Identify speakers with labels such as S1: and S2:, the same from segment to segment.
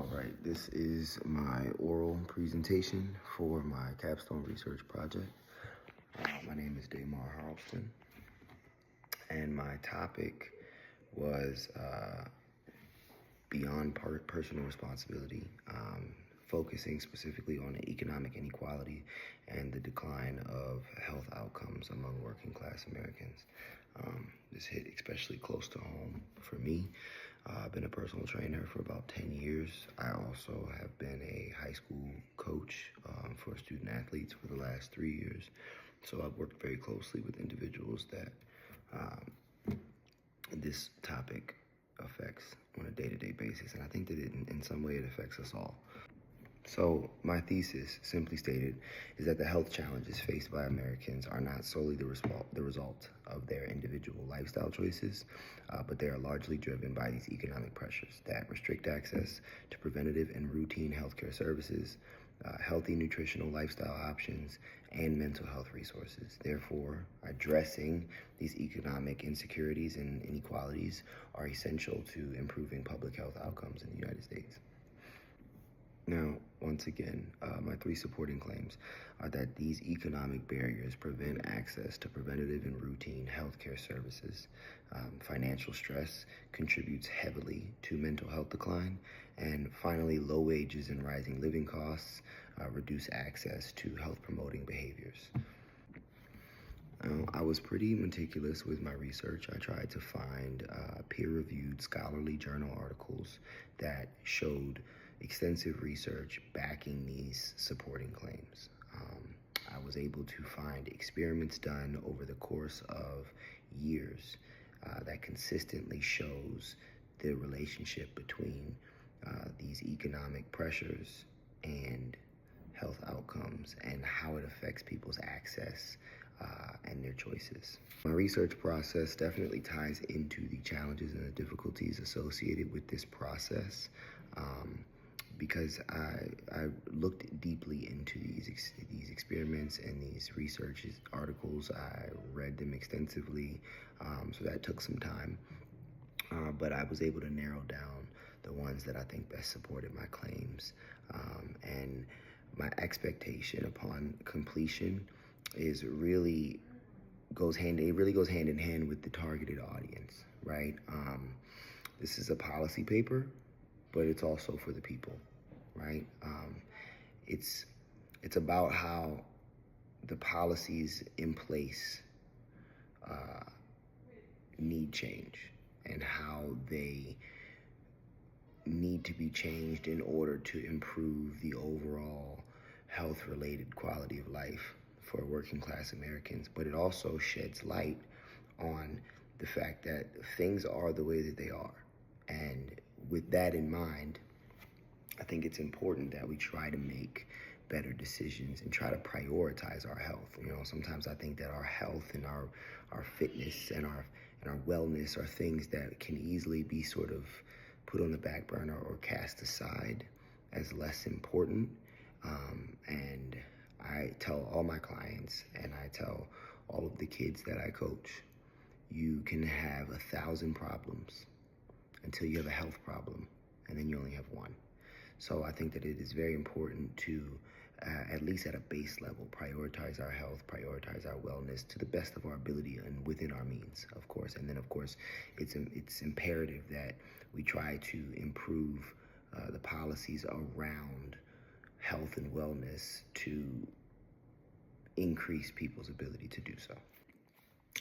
S1: All right, this is my oral presentation for my Capstone research project. My name is Damar Harleston, and my topic was beyond personal responsibility, focusing specifically on economic inequality and the decline of health outcomes among working class Americans. This hit especially close to home for me. I've been a personal trainer for about 10 years. I also have been a high school coach for student athletes for the last 3 years. So I've worked very closely with individuals that this topic affects on a day-to-day basis. And I think that in some way it affects us all. So my thesis, simply stated, is that the health challenges faced by Americans are not solely the result of their individual lifestyle choices, but they are largely driven by these economic pressures that restrict access to preventative and routine healthcare services, healthy nutritional lifestyle options, and mental health resources. Therefore, addressing these economic insecurities and inequalities are essential to improving public health outcomes in the United States. Now, once again, my three supporting claims are that these economic barriers prevent access to preventative and routine healthcare services. Financial stress contributes heavily to mental health decline. And finally, low wages and rising living costs reduce access to health-promoting behaviors. I was pretty meticulous with my research. I tried to find peer-reviewed scholarly journal articles that showed extensive research backing these supporting claims. I was able to find experiments done over the course of years that consistently shows the relationship between these economic pressures and health outcomes and how it affects people's access and their choices. My research process definitely ties into the challenges and the difficulties associated with this process. Because I looked deeply into these experiments and these research articles. I read them extensively, so that took some time. But I was able to narrow down the ones that I think best supported my claims. And my expectation upon completion is really goes hand in hand with the targeted audience, right? This is a policy paper, but it's also for the people, right? It's about how the policies in place need change and how they need to be changed in order to improve the overall health-related quality of life for working class Americans. But it also sheds light on the fact that things are the way that they are. And with that in mind, I think it's important that we try to make better decisions and try to prioritize our health. Sometimes I think that our health and our fitness and our wellness are things that can easily be sort of put on the back burner or cast aside as less important. And I tell all my clients and I tell all of the kids that I coach, you can have 1,000 problems until you have a health problem, and then you only have one. So I think that it is very important to, at least at a base level, prioritize our health, prioritize our wellness to the best of our ability and within our means, of course. And then, of course, it's imperative that we try to improve the policies around health and wellness to increase people's ability to do so.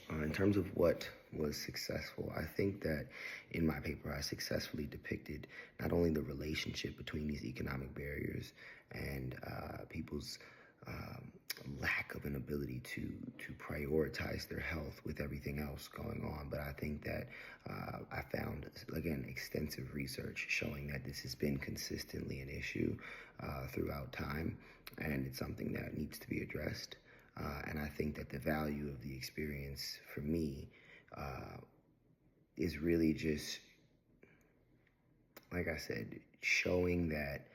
S1: In terms of what was successful, I think that in my paper I successfully depicted not only the relationship between these economic barriers and people's lack of an ability to prioritize their health with everything else going on, but I think that I found, again, extensive research showing that this has been consistently an issue throughout time, and it's something that needs to be addressed. And I think that the value of the experience for me is really just, like I said, showing that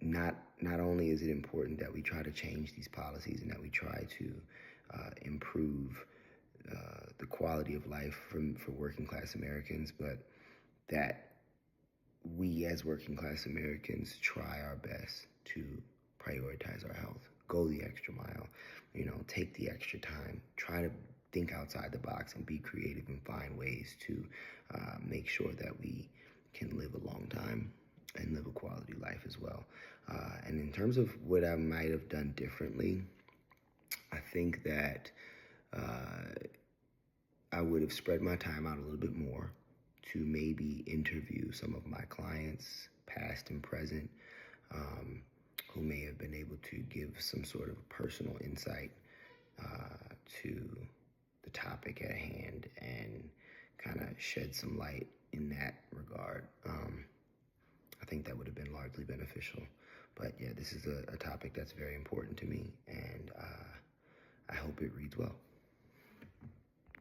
S1: not only is it important that we try to change these policies and that we try to improve the quality of life for working class Americans, but that we as working class Americans try our best to prioritize our health, go the extra mile, take the extra time, try to think outside the box and be creative and find ways to make sure that we can live a long time and live a quality life as well. And in terms of what I might have done differently, I think that I would have spread my time out a little bit more to maybe interview some of my clients, past and present, who may have been able to give some sort of personal insight to the topic at hand and kind of shed some light in that regard. I think that would have been largely beneficial. But yeah, this is a topic that's very important to me, and I hope it reads well.